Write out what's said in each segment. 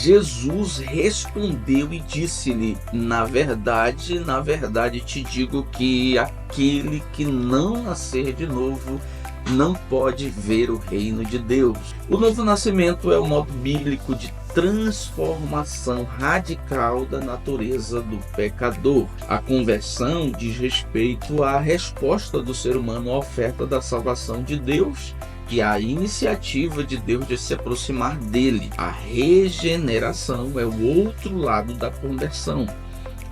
Jesus respondeu e disse-lhe: na verdade te digo que aquele que não nascer de novo não pode ver o reino de Deus. O novo nascimento é o modo bíblico de transformação radical da natureza do pecador. A conversão diz respeito à resposta do ser humano à oferta da salvação de Deus e a iniciativa de Deus de se aproximar dele. A regeneração é o outro lado da conversão.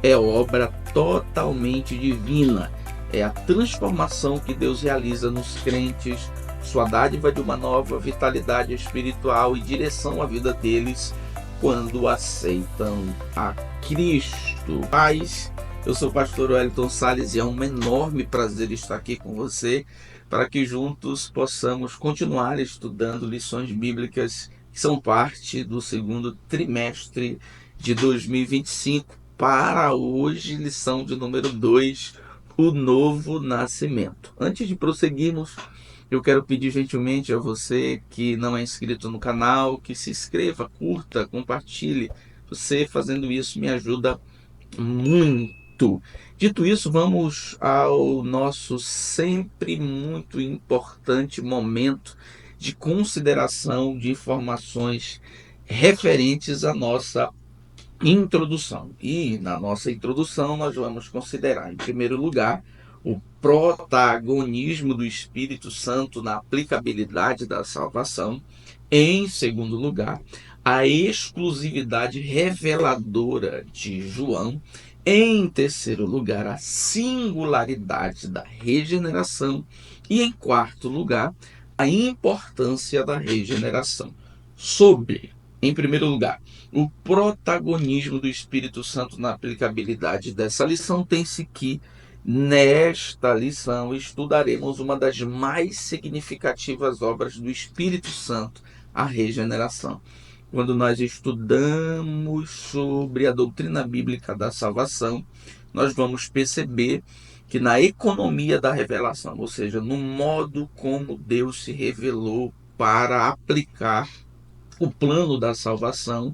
É obra totalmente divina. É a transformação que Deus realiza nos crentes, sua dádiva de uma nova vitalidade espiritual e direção à vida deles quando aceitam a Cristo. Paz, eu sou o pastor Wellington Salles e é um enorme prazer estar aqui com você para que juntos possamos continuar estudando lições bíblicas que são parte do segundo trimestre de 2025. Para hoje, lição de número 2, o novo nascimento. Antes de prosseguirmos, eu quero pedir gentilmente a você que não é inscrito no canal, que se inscreva, curta, compartilhe. Você fazendo isso me ajuda muito. Dito isso, vamos ao nosso sempre muito importante momento de consideração de informações referentes à nossa introdução. E na nossa introdução nós vamos considerar, em primeiro lugar, o protagonismo do Espírito Santo na aplicabilidade da salvação. Em segundo lugar, a exclusividade reveladora de João. Em terceiro lugar, a singularidade da regeneração. E em quarto lugar, a importância da regeneração. Em primeiro lugar, o protagonismo do Espírito Santo na aplicabilidade dessa lição, tem-se que nesta lição estudaremos uma das mais significativas obras do Espírito Santo, a regeneração. Quando nós estudamos sobre a doutrina bíblica da salvação, nós vamos perceber que na economia da revelação, ou seja, no modo como Deus se revelou para aplicar o plano da salvação,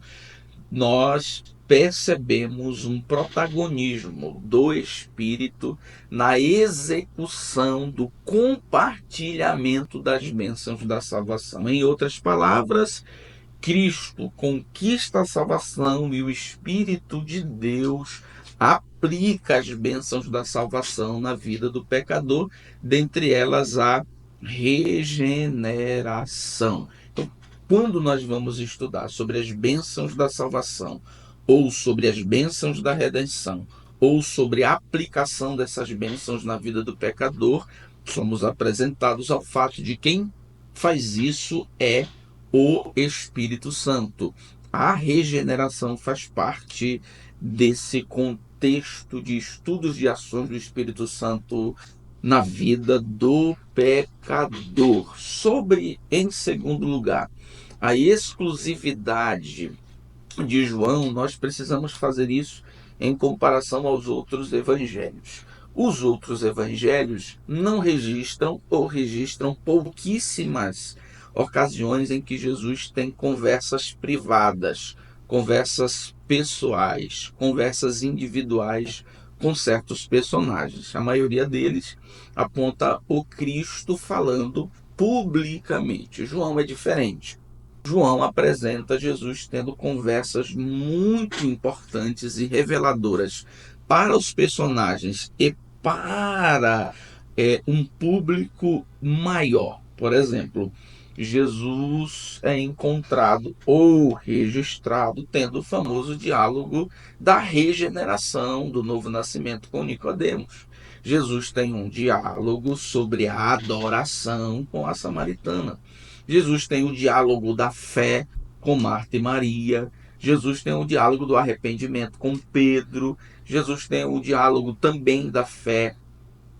nós percebemos um protagonismo do Espírito na execução do compartilhamento das bênçãos da salvação. Em outras palavras, Cristo conquista a salvação e o Espírito de Deus aplica as bênçãos da salvação na vida do pecador, dentre elas a regeneração. Então, quando nós vamos estudar sobre as bênçãos da salvação, ou sobre as bênçãos da redenção, ou sobre a aplicação dessas bênçãos na vida do pecador, somos apresentados ao fato de quem faz isso é o Espírito Santo. A regeneração faz parte desse contexto de estudos de ações do Espírito Santo na vida do pecador. Em segundo lugar, a exclusividade de João, nós precisamos fazer isso em comparação aos outros evangelhos. Os outros evangelhos não registram ou registram pouquíssimas ocasiões em que Jesus tem conversas privadas, conversas pessoais, conversas individuais com certos personagens. A maioria deles aponta o Cristo falando publicamente. João é diferente. João apresenta Jesus tendo conversas muito importantes e reveladoras para os personagens e para um público maior. Por exemplo, Jesus é encontrado ou registrado tendo o famoso diálogo da regeneração, do novo nascimento com Nicodemos. Jesus tem um diálogo sobre a adoração com a samaritana. Jesus tem o diálogo da fé com Marta e Maria. Jesus tem o diálogo do arrependimento com Pedro. Jesus tem o diálogo também da fé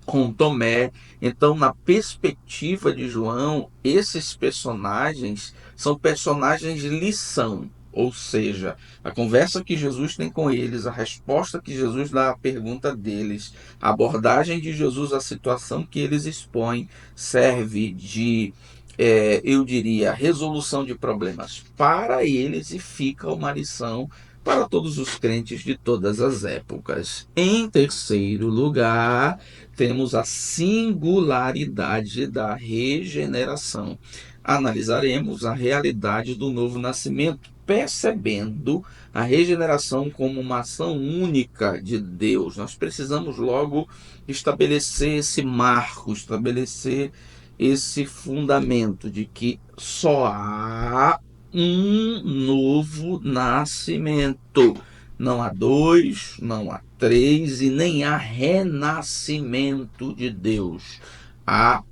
com Tomé. Então, na perspectiva de João, esses personagens são personagens de lição, ou seja, a conversa que Jesus tem com eles, a resposta que Jesus dá à pergunta deles, a abordagem de Jesus à situação que eles expõem, serve de eu diria, resolução de problemas para eles e fica uma lição para todos os crentes de todas as épocas. Em terceiro lugar, temos a singularidade da regeneração. Analisaremos a realidade do novo nascimento, percebendo a regeneração como uma ação única de Deus. Nós precisamos logo estabelecer esse marco, estabelecer esse fundamento de que só há um novo nascimento. Não há dois, não há três e nem há renascimento de Deus. Há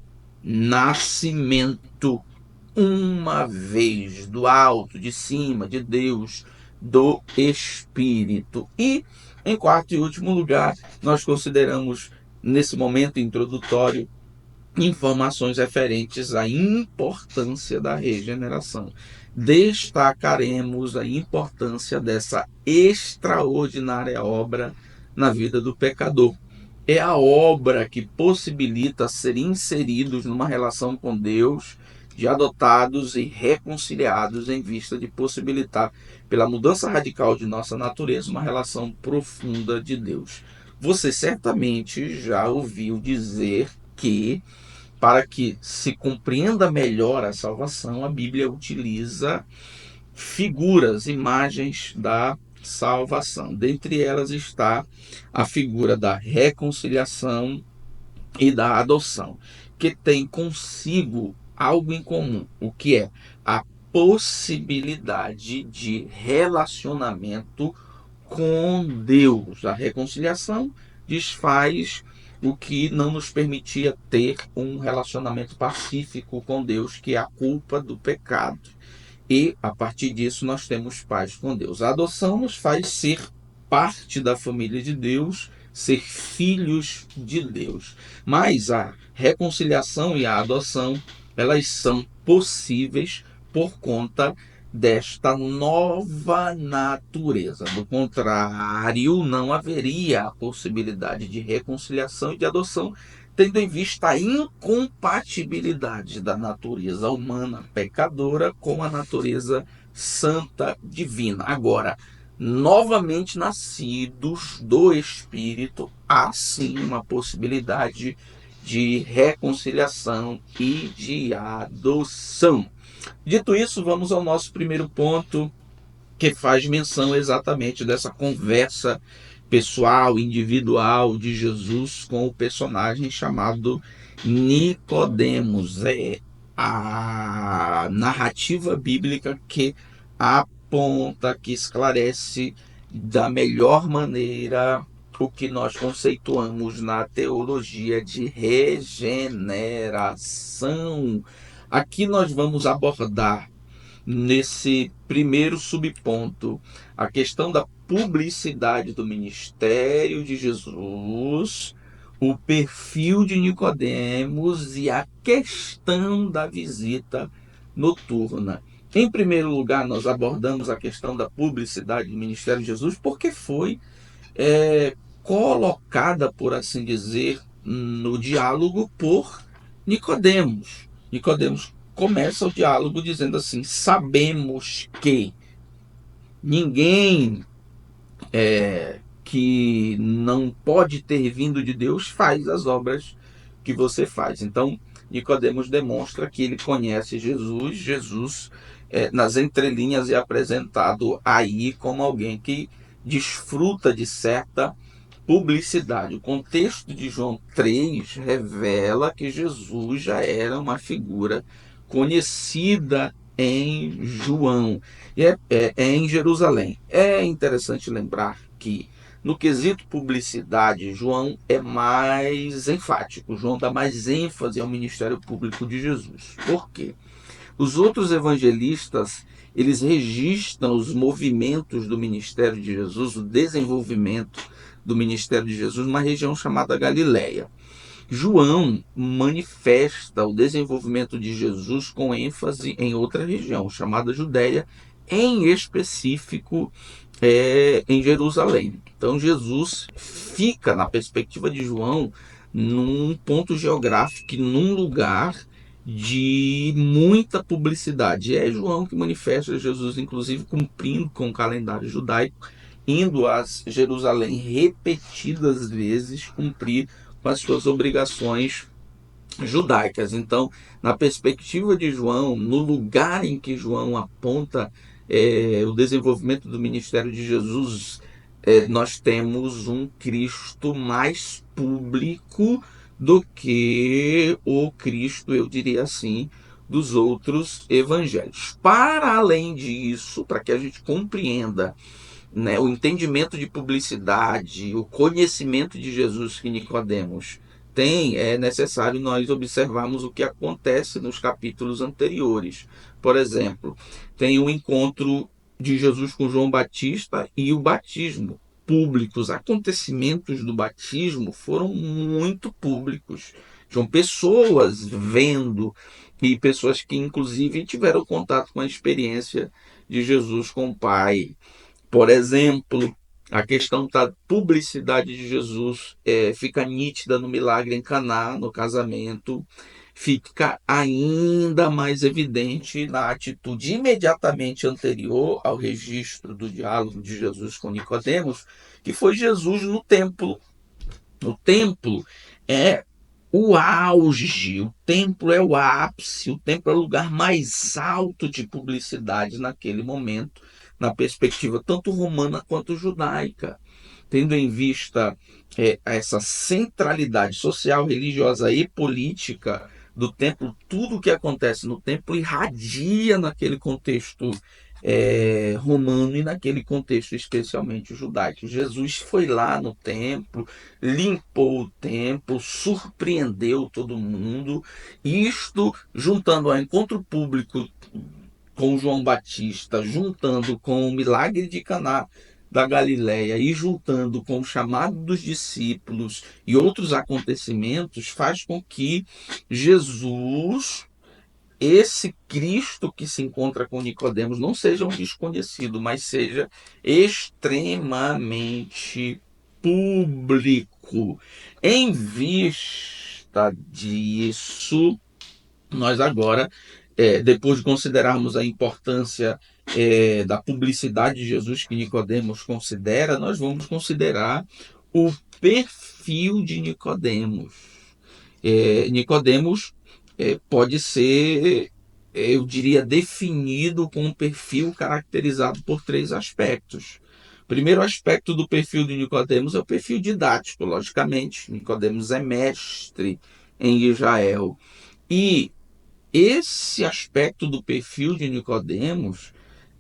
nascimento uma vez do alto, de cima, de Deus, do Espírito. E, em quarto e último lugar, nós consideramos, nesse momento introdutório, informações referentes à importância da regeneração. Destacaremos a importância dessa extraordinária obra na vida do pecador. É a obra que possibilita ser inseridos numa relação com Deus, de adotados e reconciliados em vista de possibilitar, pela mudança radical de nossa natureza, uma relação profunda de Deus. Você certamente já ouviu dizer que, para que se compreenda melhor a salvação, a Bíblia utiliza figuras, imagens da salvação. Dentre elas está a figura da reconciliação e da adoção, que tem consigo algo em comum, o que é a possibilidade de relacionamento com Deus. A reconciliação desfaz o que não nos permitia ter um relacionamento pacífico com Deus, que é a culpa do pecado. E, a partir disso, nós temos paz com Deus. A adoção nos faz ser parte da família de Deus, ser filhos de Deus. Mas a reconciliação e a adoção, elas são possíveis por conta desta nova natureza. Do contrário, não haveria a possibilidade de reconciliação e de adoção, tendo em vista a incompatibilidade da natureza humana pecadora com a natureza santa divina. Agora, novamente nascidos do Espírito, há sim uma possibilidade de reconciliação e de adoção. Dito isso, vamos ao nosso primeiro ponto, que faz menção exatamente dessa conversa pessoal, individual de Jesus com o personagem chamado Nicodemos. É a narrativa bíblica que aponta, que esclarece da melhor maneira o que nós conceituamos na teologia de regeneração. Aqui nós vamos abordar, nesse primeiro subponto, a questão da publicidade do ministério de Jesus, o perfil de Nicodemos e a questão da visita noturna. Em primeiro lugar, nós abordamos a questão da publicidade do ministério de Jesus porque foi colocada, por assim dizer, no diálogo por Nicodemos. Nicodemos começa o diálogo dizendo assim: sabemos que ninguém que não pode ter vindo de Deus faz as obras que você faz. Então, Nicodemos demonstra que ele conhece Jesus. Jesus, nas entrelinhas, é apresentado aí como alguém que desfruta de certa publicidade. O contexto de João 3 revela que Jesus já era uma figura conhecida em João, em Jerusalém. É interessante lembrar que, no quesito publicidade, João é mais enfático. João dá mais ênfase ao ministério público de Jesus. Por quê? Os outros evangelistas, eles registram os movimentos do ministério de Jesus, o desenvolvimento do ministério de Jesus numa região chamada Galileia. João manifesta o desenvolvimento de Jesus com ênfase em outra região, chamada Judéia, em específico em Jerusalém. Então Jesus fica, na perspectiva de João, num ponto geográfico, num lugar de muita publicidade. É João que manifesta Jesus, inclusive, cumprindo com o calendário judaico, indo a Jerusalém repetidas vezes cumprir com as suas obrigações judaicas. Então, na perspectiva de João, no lugar em que João aponta o desenvolvimento do ministério de Jesus, nós temos um Cristo mais público do que o Cristo, eu diria assim, dos outros evangelhos. Para além disso, para que a gente compreenda, né, o entendimento de publicidade, o conhecimento de Jesus que Nicodemos tem, é necessário nós observarmos o que acontece nos capítulos anteriores. Por exemplo, tem o encontro de Jesus com João Batista e o batismo público. Os acontecimentos do batismo foram muito públicos. São pessoas vendo, e pessoas que inclusive tiveram contato com a experiência de Jesus com o Pai. Por exemplo, a questão da publicidade de Jesus fica nítida no milagre em Caná, no casamento, fica ainda mais evidente na atitude imediatamente anterior ao registro do diálogo de Jesus com Nicodemos, que foi Jesus no templo. O templo é o auge, o templo é o ápice, o templo é o lugar mais alto de publicidade naquele momento, na perspectiva tanto romana quanto judaica, tendo em vista essa centralidade social, religiosa e política do templo. Tudo o que acontece no templo irradia naquele contexto romano e naquele contexto especialmente judaico. Jesus foi lá no templo, limpou o templo, surpreendeu todo mundo. Isto juntando ao encontro público com João Batista, juntando com o milagre de Caná da Galileia e juntando com o chamado dos discípulos e outros acontecimentos, faz com que Jesus, esse Cristo que se encontra com Nicodemos, não seja um desconhecido, mas seja extremamente público. Em vista disso, nós agora, depois de considerarmos a importância da publicidade de Jesus que Nicodemos considera, nós vamos considerar o perfil de Nicodemos. Nicodemos pode ser, eu diria, definido com um perfil caracterizado por três aspectos. O primeiro aspecto do perfil de Nicodemos é o perfil didático, logicamente. Nicodemos é mestre em Israel. E esse aspecto do perfil de Nicodemos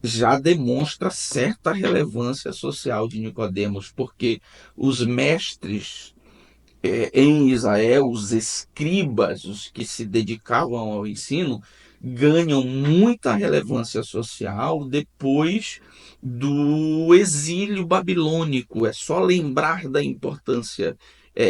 já demonstra certa relevância social de Nicodemos, porque os mestres em Israel, os escribas, os que se dedicavam ao ensino, ganham muita relevância social depois do exílio babilônico. É só lembrar da importância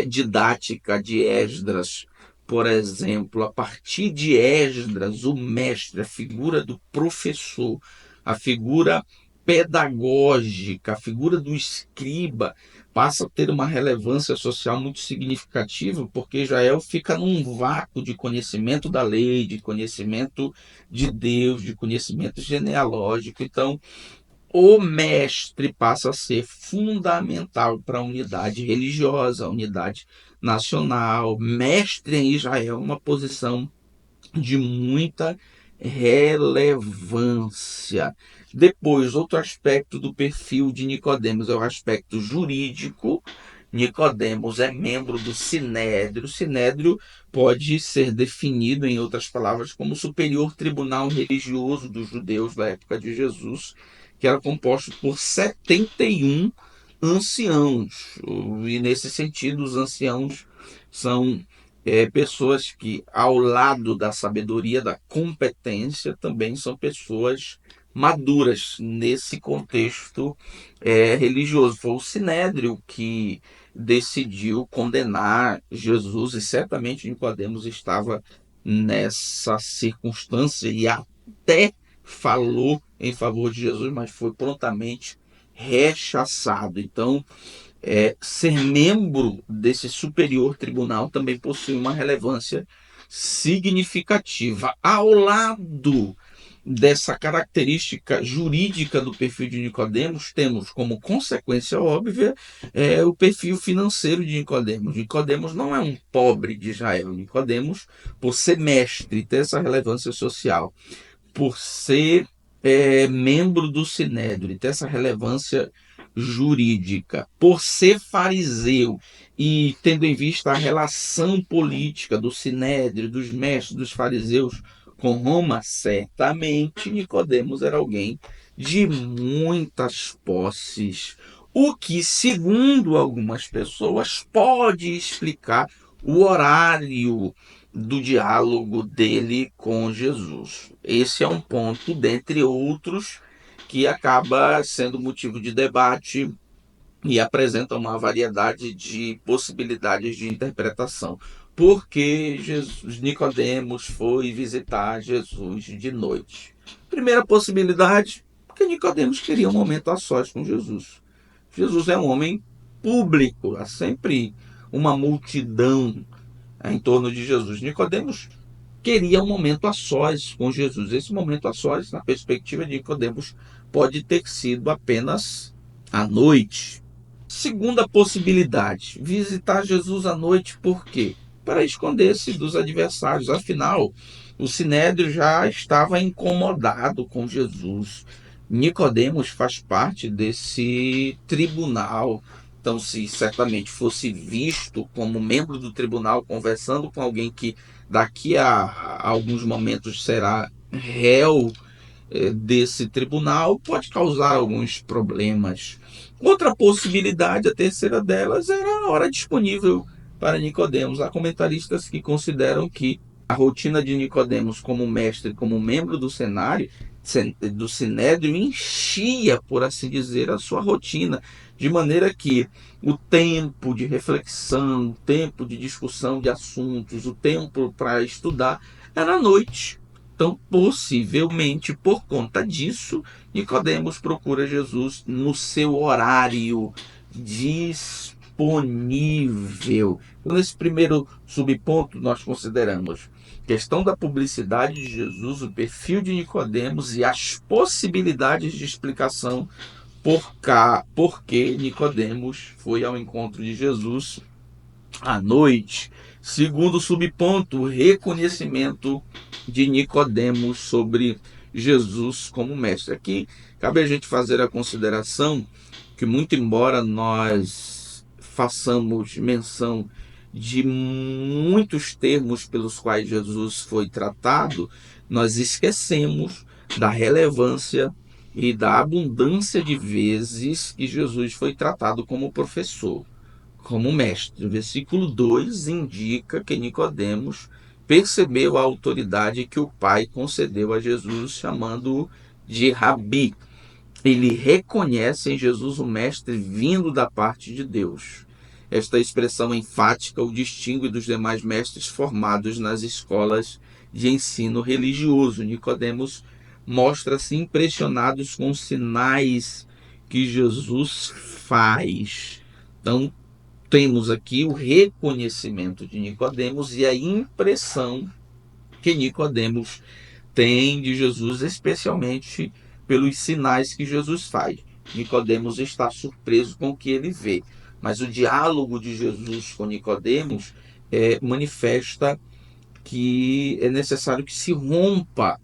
didática de Esdras, por exemplo. A partir de Esdras, o mestre, a figura do professor, a figura pedagógica, a figura do escriba, passa a ter uma relevância social muito significativa, porque Israel fica num vácuo de conhecimento da lei, de conhecimento de Deus, de conhecimento genealógico. Então, o mestre passa a ser fundamental para a unidade religiosa, a unidade nacional. Mestre em Israel é uma posição de muita relevância. Depois, outro aspecto do perfil de Nicodemos é o aspecto jurídico. Nicodemos é membro do Sinédrio. O Sinédrio pode ser definido, em outras palavras, como o superior tribunal religioso dos judeus da época de Jesus, que era composto por 71 anciãos. E, nesse sentido, os anciãos são pessoas que, ao lado da sabedoria, da competência, também são pessoas maduras nesse contexto religioso. Foi o Sinédrio que decidiu condenar Jesus, e certamente Nicodemos estava nessa circunstância e até falou em favor de Jesus, mas foi prontamente rechaçado. Então, ser membro desse superior tribunal também possui uma relevância significativa. Ao lado dessa característica jurídica do perfil de Nicodemos, temos como consequência óbvia o perfil financeiro de Nicodemos. Nicodemos não é um pobre de Israel. Nicodemos, por ser mestre, ter essa relevância social, por ser membro do Sinédrio, ter essa relevância jurídica, por ser fariseu e tendo em vista a relação política do Sinédrio, dos mestres, dos fariseus com Roma, certamente Nicodemos era alguém de muitas posses, o que, segundo algumas pessoas, pode explicar o horário do diálogo dele com Jesus. Esse é um ponto, dentre outros, que acaba sendo motivo de debate e apresenta uma variedade de possibilidades de interpretação. Por que Nicodemos foi visitar Jesus de noite? Primeira possibilidade, porque Nicodemos queria um momento a sós com Jesus. Jesus é um homem público, há sempre uma multidão em torno de Jesus. Nicodemos queria um momento a sós com Jesus. Esse momento a sós, na perspectiva de Nicodemos, pode ter sido apenas à noite. Segunda possibilidade, visitar Jesus à noite, por quê? Para esconder-se dos adversários. Afinal, o Sinédrio já estava incomodado com Jesus. Nicodemos faz parte desse tribunal. Então, se certamente fosse visto como membro do tribunal, conversando com alguém que daqui a alguns momentos será réu desse tribunal, pode causar alguns problemas. Outra possibilidade, a terceira delas, era a hora disponível para Nicodemos. Há comentaristas que consideram que a rotina de Nicodemos como mestre, como membro do Sinédrio, enchia, por assim dizer, a sua rotina, de maneira que o tempo de reflexão, o tempo de discussão de assuntos, o tempo para estudar era à noite. Então, possivelmente por conta disso, Nicodemos procura Jesus no seu horário disponível. Então, nesse primeiro subponto, nós consideramos a questão da publicidade de Jesus, o perfil de Nicodemos e as possibilidades de explicação por que Nicodemos foi ao encontro de Jesus à noite. Segundo subponto, o reconhecimento de Nicodemos sobre Jesus como mestre. Aqui cabe a gente fazer a consideração que, muito embora nós façamos menção de muitos termos pelos quais Jesus foi tratado, nós esquecemos da relevância e da abundância de vezes que Jesus foi tratado como professor, como mestre. O versículo 2 indica que Nicodemos percebeu a autoridade que o Pai concedeu a Jesus, chamando-o de Rabi. Ele reconhece em Jesus o mestre vindo da parte de Deus. Esta expressão enfática o distingue dos demais mestres formados nas escolas de ensino religioso. Nicodemos mostra-se impressionado com os sinais que Jesus faz. Então, temos aqui o reconhecimento de Nicodemos e a impressão que Nicodemos tem de Jesus, especialmente pelos sinais que Jesus faz. Nicodemos está surpreso com o que ele vê, mas o diálogo de Jesus com Nicodemos manifesta que é necessário que se rompa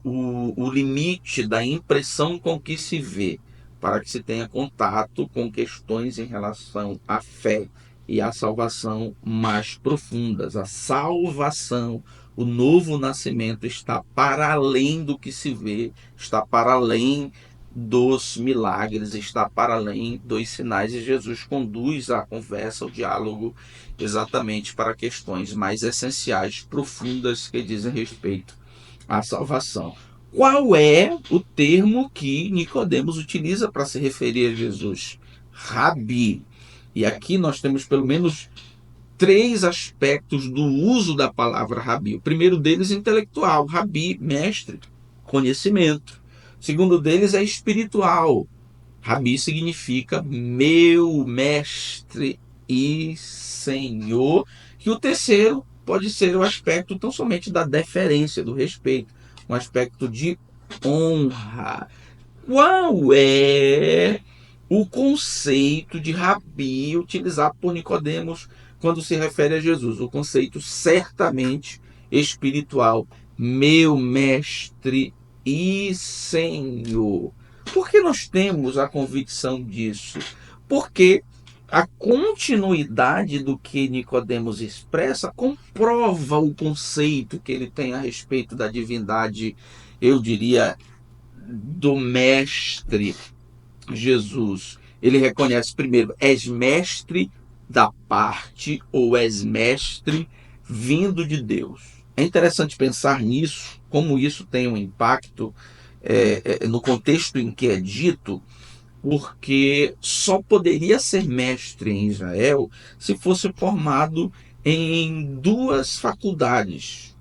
o limite da impressão com que se vê, para que se tenha contato com questões em relação à fé e à salvação mais profundas. A salvação, o novo nascimento está para além do que se vê, está para além dos milagres, está para além dos sinais, e Jesus conduz a conversa, o diálogo, exatamente para questões mais essenciais, profundas, que dizem respeito à salvação. Qual é o termo que Nicodemos utiliza para se referir a Jesus? Rabi. E aqui nós temos pelo menos três aspectos do uso da palavra rabi. O primeiro deles é intelectual, rabi, mestre, conhecimento. O segundo deles é espiritual. Rabi significa meu mestre e senhor. E o terceiro, pode ser o aspecto tão somente da deferência, do respeito, um aspecto de honra. Qual é o conceito de rabi utilizado por Nicodemos quando se refere a Jesus? O conceito certamente espiritual, meu mestre e Senhor. Por que nós temos a convicção disso? Porque a continuidade do que Nicodemos expressa comprova o conceito que ele tem a respeito da divindade, eu diria, do mestre Jesus. Ele reconhece primeiro, és mestre da parte ou és mestre vindo de Deus. É interessante pensar nisso, como isso tem um impacto no contexto em que é dito, porque só poderia ser mestre em Israel se fosse formado em duas faculdades,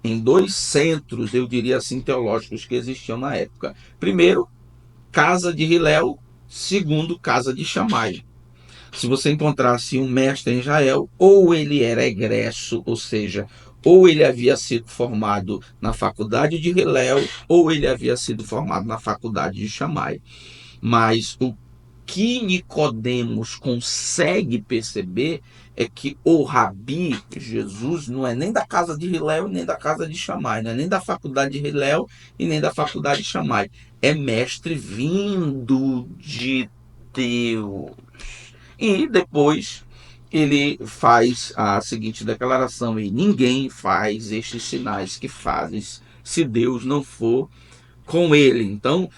em dois centros, eu diria assim, teológicos que existiam na época. Primeiro, casa de Hilel, segundo, casa de Shammai. Se você encontrasse um mestre em Israel, ou ele era egresso, ou seja, ou ele havia sido formado na faculdade de Hilel, ou ele havia sido formado na faculdade de Shammai. Mas o que Nicodemos consegue perceber é que o Rabi, Jesus, não é nem da casa de Hilel nem da casa de Shammai, não é nem da faculdade de Hilel e nem da faculdade de Shammai. É mestre vindo de Deus. E depois ele faz a seguinte declaração: e ninguém faz estes sinais que fazes se Deus não for com ele. Então,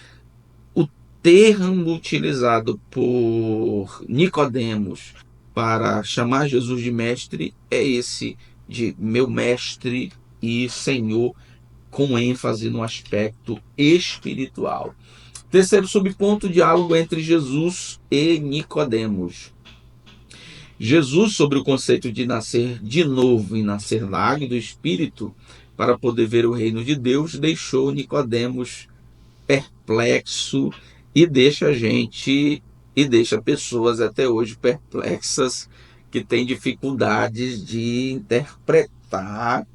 o termo utilizado por Nicodemos para chamar Jesus de mestre é esse, de meu mestre e Senhor, com ênfase no aspecto espiritual. Terceiro subponto, diálogo entre Jesus e Nicodemos. Jesus, sobre o conceito de nascer de novo e nascer da água e do Espírito, para poder ver o reino de Deus, deixou Nicodemos perplexo e deixa pessoas até hoje perplexas, que têm dificuldades de interpretar,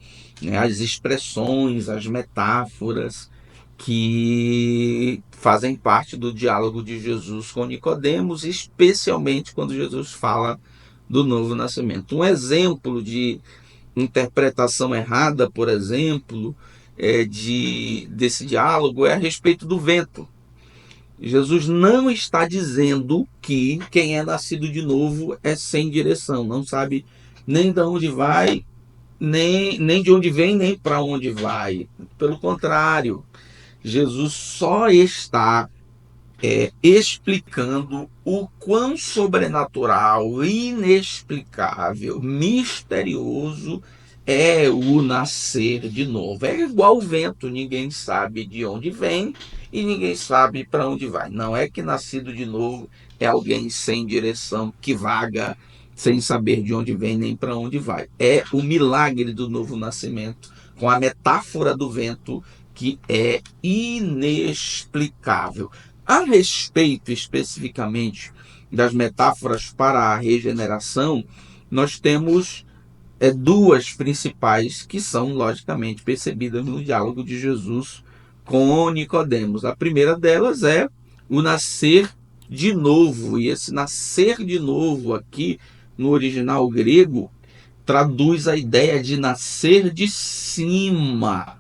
né, as expressões, as metáforas que fazem parte do diálogo de Jesus com Nicodemos, especialmente quando Jesus fala do novo nascimento. Um exemplo de interpretação errada, por exemplo, desse diálogo é a respeito do vento. Jesus não está dizendo que quem é nascido de novo é sem direção, não sabe nem de onde vai, nem de onde vem, nem para onde vai. Pelo contrário, Jesus só está explicando o quão sobrenatural, inexplicável, misterioso é o nascer de novo. É igual o vento, ninguém sabe de onde vem e ninguém sabe para onde vai. Não é que nascido de novo é alguém sem direção, que vaga sem saber de onde vem nem para onde vai. É o milagre do novo nascimento, com a metáfora do vento, que é inexplicável. A respeito especificamente das metáforas para a regeneração, nós temos duas principais que são logicamente percebidas no diálogo de Jesus com Nicodemos. A primeira delas é o nascer de novo, e esse nascer de novo aqui no original grego traduz a ideia de nascer de cima.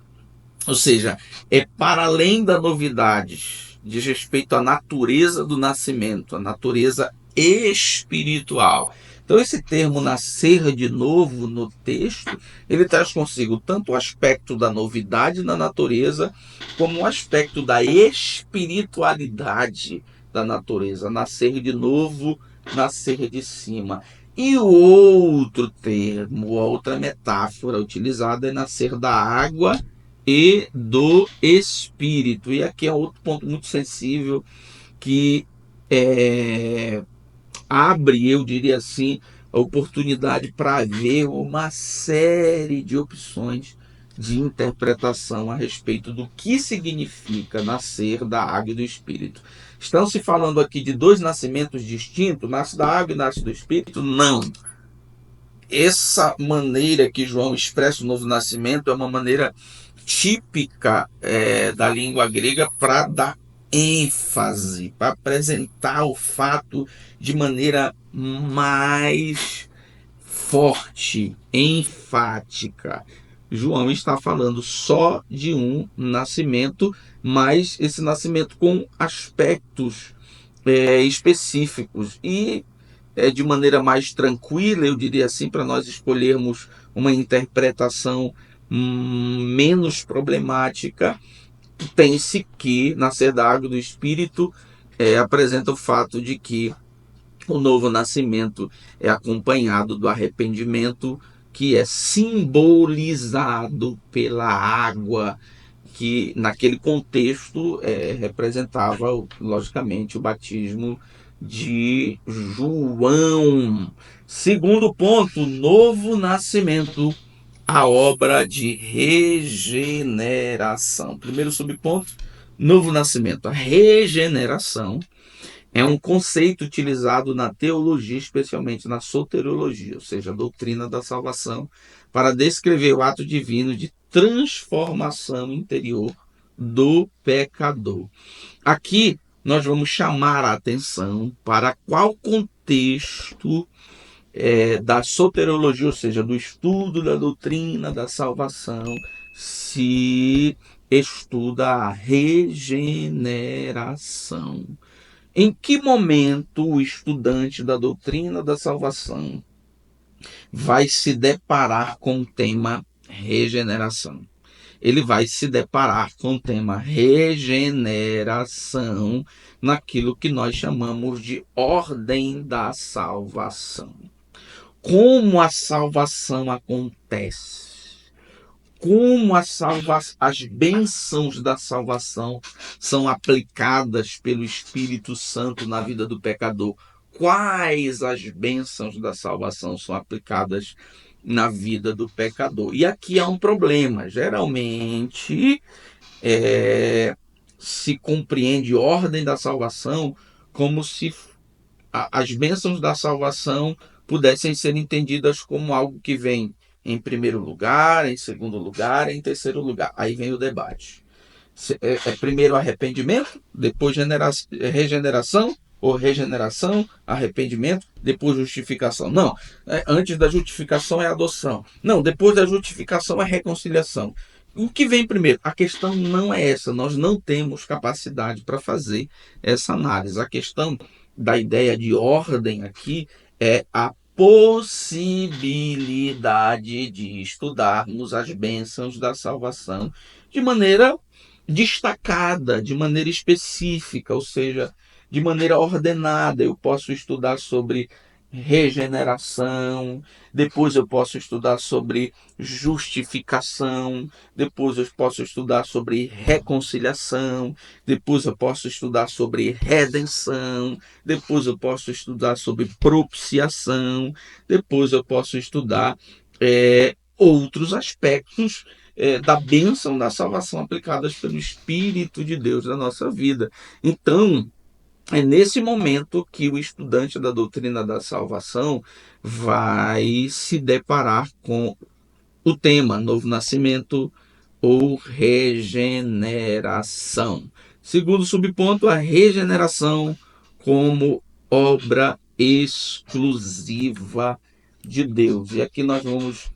Ou seja, é para além da novidade, diz respeito à natureza do nascimento, à natureza espiritual. Então, esse termo nascer de novo no texto, ele traz consigo tanto o aspecto da novidade na natureza, como o aspecto da espiritualidade da natureza. Nascer de novo, nascer de cima. E o outro termo, outra metáfora utilizada é nascer da água e do Espírito. E aqui é outro ponto muito sensível que abre, eu diria assim, a oportunidade para ver uma série de opções de interpretação a respeito do que significa nascer da água e do Espírito. Estão se falando aqui de dois nascimentos distintos, nasce da água e nasce do Espírito? Não. essa maneira que João expressa o novo nascimento é uma maneira típica da língua grega para dar ênfase, para apresentar o fato de maneira mais forte, enfática. João está falando só de um nascimento, mas esse nascimento com aspectos específicos e de maneira mais tranquila, eu diria assim, para nós escolhermos uma interpretação menos problemática. Pense que nascer da água do Espírito apresenta o fato de que o novo nascimento é acompanhado do arrependimento, que é simbolizado pela água, que naquele contexto representava, logicamente, o batismo de João. Segundo ponto, novo nascimento, a obra de regeneração. Primeiro subponto, novo nascimento, a regeneração é um conceito utilizado na teologia, especialmente na soteriologia, ou seja, a doutrina da salvação, para descrever o ato divino de transformação interior do pecador. Aqui nós vamos chamar a atenção para qual contexto da soteriologia, ou seja, do estudo da doutrina da salvação, se estuda a regeneração. Em que momento o estudante da doutrina da salvação vai se deparar com o tema regeneração? Ele vai se deparar com o tema regeneração naquilo que nós chamamos de ordem da salvação. Como a salvação acontece? Como as bênçãos da salvação são aplicadas pelo Espírito Santo na vida do pecador? Quais as bênçãos da salvação são aplicadas na vida do pecador? E aqui há um problema. Geralmente se compreende ordem da salvação como se as bênçãos da salvação pudessem ser entendidas como algo que vem em primeiro lugar, em segundo lugar, em terceiro lugar. Aí vem o debate. Primeiro arrependimento, depois regeneração, ou regeneração, arrependimento, depois justificação. Não, antes da justificação é adoção. Não, depois da justificação é reconciliação. O que vem primeiro? A questão não é essa. Nós não temos capacidade para fazer essa análise. A questão da ideia de ordem aqui é a possibilidade de estudarmos as bênçãos da salvação de maneira destacada, de maneira específica, ou seja, de maneira ordenada. Eu posso estudar sobre regeneração, depois eu posso estudar sobre justificação, depois eu posso estudar sobre reconciliação, depois eu posso estudar sobre redenção, depois eu posso estudar sobre propiciação, depois eu posso estudar outros aspectos da bênção da salvação aplicadas pelo Espírito de Deus na nossa vida. Então, é nesse momento que o estudante da doutrina da salvação vai se deparar com o tema novo nascimento ou regeneração. Segundo subponto, a regeneração como obra exclusiva de Deus. E aqui nós vamos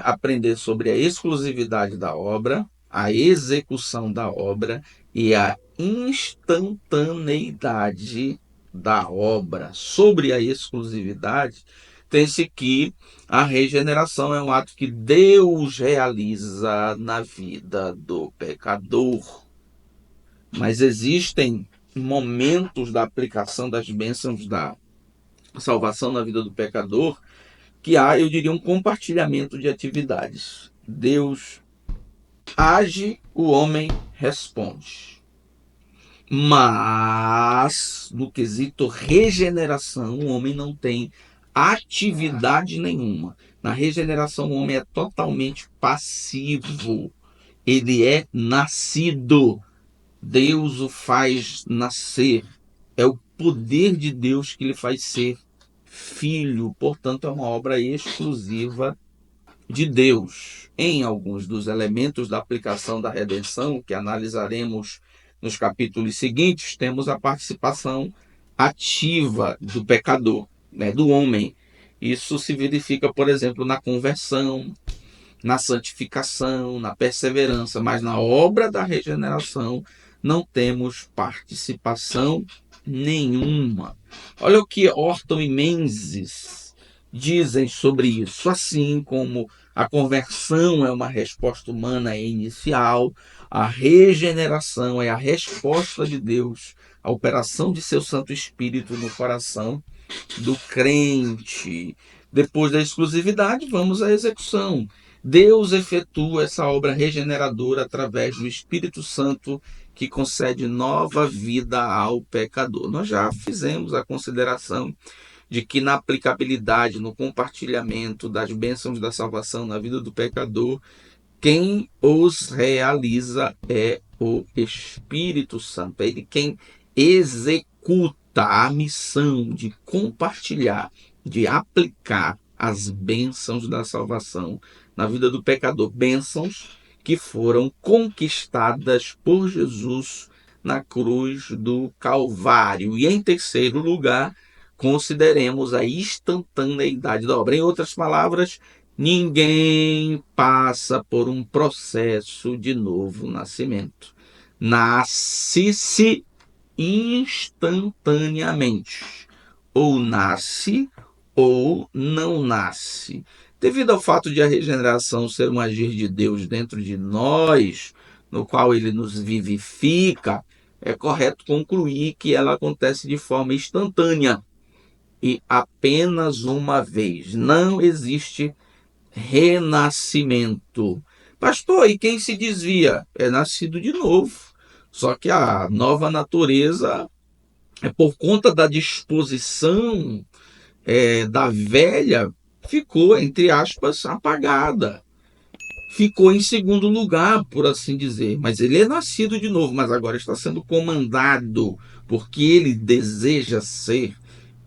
aprender sobre a exclusividade da obra, a execução da obra e a instantaneidade da obra. Sobre a exclusividade, tem-se que a regeneração é um ato que Deus realiza na vida do pecador. Mas existem momentos da aplicação das bênçãos da salvação na vida do pecador que há, eu diria, um compartilhamento de atividades. Deus age, o homem responde. Mas, no quesito regeneração, o homem não tem atividade nenhuma. Na regeneração, o homem é totalmente passivo. Ele é nascido. Deus o faz nascer. É o poder de Deus que lhe faz ser Filho, portanto, é uma obra exclusiva de Deus. Em alguns dos elementos da aplicação da redenção, que analisaremos nos capítulos seguintes, temos a participação ativa do pecador, né, do homem. Isso se verifica, por exemplo, na conversão, na santificação, na perseverança, mas na obra da regeneração não temos participação nenhuma. Olha o que Orton e Menzies dizem sobre isso. Assim como a conversão é uma resposta humana inicial, a regeneração é a resposta de Deus, a operação de seu Santo Espírito no coração do crente. Depois da exclusividade, vamos à execução. Deus efetua essa obra regeneradora através do Espírito Santo que concede nova vida ao pecador. Nós já fizemos a consideração de que na aplicabilidade, no compartilhamento das bênçãos da salvação na vida do pecador, quem os realiza é o Espírito Santo. É ele quem executa a missão de compartilhar, de aplicar as bênçãos da salvação na vida do pecador. Bênçãos que foram conquistadas por Jesus na cruz do Calvário. E em terceiro lugar, consideremos a instantaneidade da obra. Em outras palavras, ninguém passa por um processo de novo nascimento. Nasce-se instantaneamente. Ou nasce ou não nasce. Devido ao fato de a regeneração ser um agir de Deus dentro de nós, no qual ele nos vivifica, é correto concluir que ela acontece de forma instantânea e apenas uma vez. Não existe renascimento. Pastor, e quem se desvia? É nascido de novo. Só que a nova natureza é por conta da disposição da velha, ficou, entre aspas, apagada. Ficou em segundo lugar, por assim dizer. Mas ele é nascido de novo, mas agora está sendo comandado, porque ele deseja ser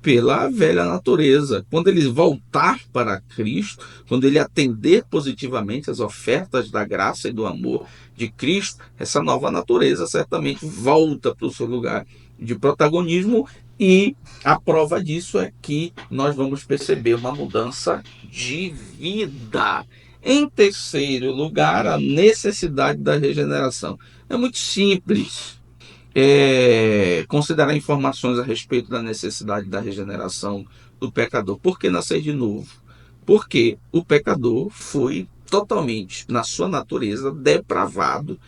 pela velha natureza. Quando ele voltar para Cristo, quando ele atender positivamente as ofertas da graça e do amor de Cristo, essa nova natureza certamente volta para o seu lugar de protagonismo, e a prova disso é que nós vamos perceber uma mudança de vida. Em terceiro lugar, a necessidade da regeneração. É muito simples considerar informações a respeito da necessidade da regeneração do pecador. Por que nascer de novo? Porque o pecador foi totalmente, na sua natureza, depravado,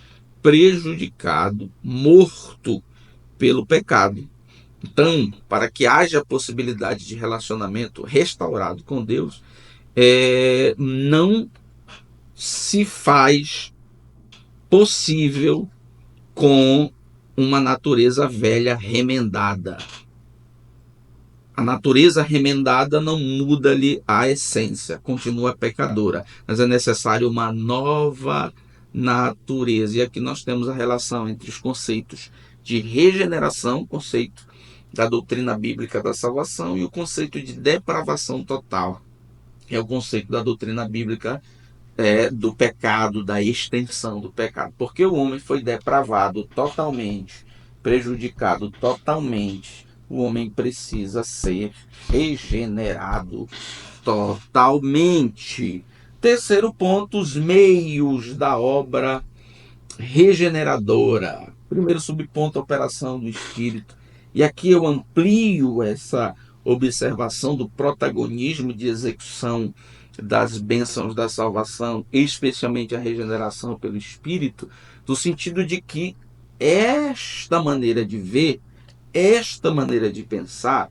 prejudicado, morto pelo pecado. Então, para que haja possibilidade de relacionamento restaurado com Deus, não se faz possível com uma natureza velha remendada. A natureza remendada não muda-lhe a essência, continua pecadora, mas é necessário uma nova natureza. E aqui nós temos a relação entre os conceitos de regeneração, conceito da doutrina bíblica da salvação, e o conceito de depravação total, que é o conceito da doutrina bíblica do pecado, da extensão do pecado. Porque o homem foi depravado totalmente, prejudicado totalmente. O homem precisa ser regenerado totalmente. Terceiro ponto, os meios da obra regeneradora. Primeiro subponto, a operação do Espírito. E aqui eu amplio essa observação do protagonismo de execução das bênçãos da salvação, especialmente a regeneração pelo Espírito, no sentido de que esta maneira de ver, esta maneira de pensar,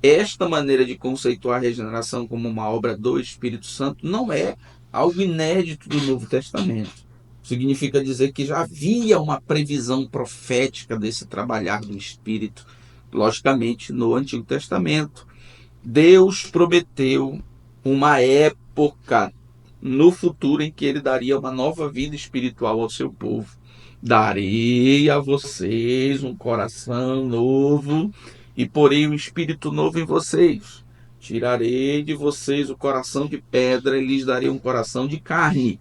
esta maneira de conceituar a regeneração como uma obra do Espírito Santo não é algo inédito do Novo Testamento. Significa dizer que já havia uma previsão profética desse trabalhar do Espírito, logicamente, no Antigo Testamento. Deus prometeu uma época no futuro em que ele daria uma nova vida espiritual ao seu povo. Darei a vocês um coração novo e porei um espírito novo em vocês. tirarei de vocês o coração de pedra e lhes darei um coração de carne.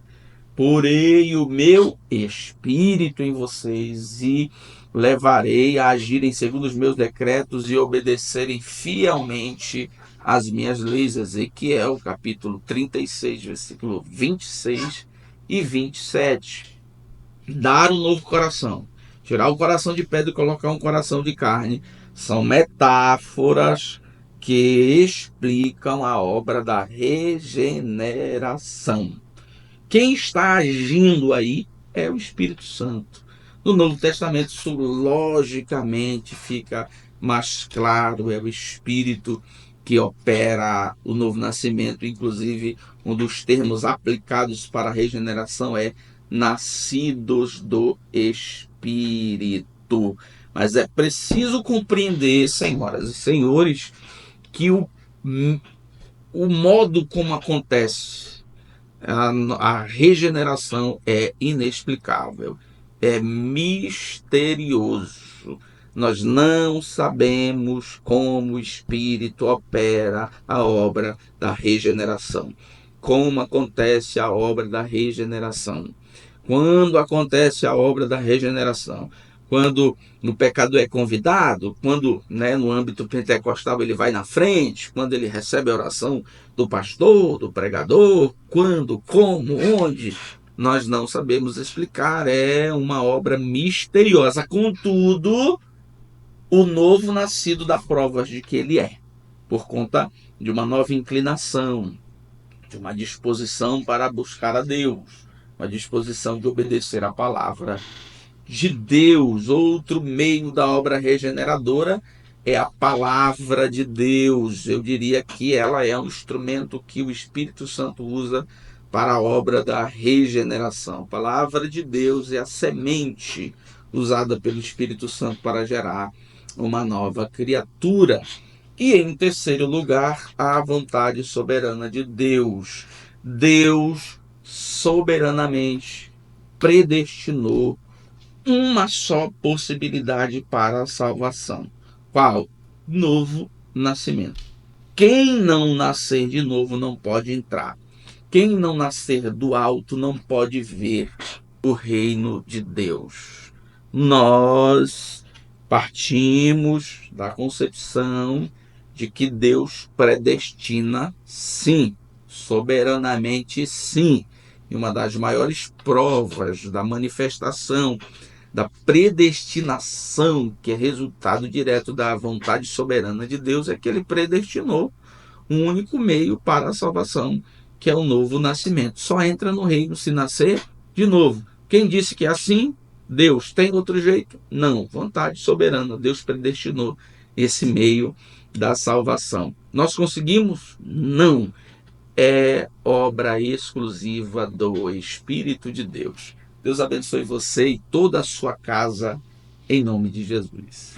Porei o meu espírito em vocês e levarei a agirem segundo os meus decretos e obedecerem fielmente as minhas leis. Ezequiel, capítulo 36, versículo 26 e 27. Dar um novo coração, tirar o coração de pedra e colocar um coração de carne, são metáforas que explicam a obra da regeneração. Quem está agindo aí é o Espírito Santo. No Novo Testamento, isso logicamente fica mais claro, é o Espírito que opera o novo nascimento. Inclusive, um dos termos aplicados para a regeneração é nascidos do Espírito. Mas é preciso compreender, senhoras e senhores, que o modo como acontece a regeneração é inexplicável, é misterioso. Nós não sabemos como o Espírito opera a obra da regeneração. Como acontece a obra da regeneração? Quando acontece a obra da regeneração? Quando o pecador é convidado, quando no âmbito pentecostal ele vai na frente, quando ele recebe a oração do pastor, do pregador, quando, como, onde, nós não sabemos explicar, é uma obra misteriosa. Contudo, o novo nascido dá provas de que ele é, por conta de uma nova inclinação, de uma disposição para buscar a Deus, uma disposição de obedecer a palavra de Deus. Outro meio da obra regeneradora é a palavra de Deus. Eu diria que ela é um instrumento que o Espírito Santo usa para a obra da regeneração. A palavra de Deus é a semente usada pelo Espírito Santo para gerar uma nova criatura. E em terceiro lugar, a vontade soberana de Deus. Deus soberanamente predestinou uma só possibilidade para a salvação. Qual? Novo nascimento. Quem não nascer de novo não pode entrar. Quem não nascer do alto não pode ver o reino de Deus. Nós partimos da concepção de que Deus predestina, sim, soberanamente, sim. E uma das maiores provas da manifestação da predestinação, que é resultado direto da vontade soberana de Deus, é que ele predestinou um único meio para a salvação, que é o novo nascimento. Só entra no reino se nascer de novo. Quem disse que é assim? Deus. Tem outro jeito? Não. Vontade soberana. Deus predestinou esse meio da salvação. Nós conseguimos? Não. É obra exclusiva do Espírito de Deus. Deus abençoe você e toda a sua casa, em nome de Jesus.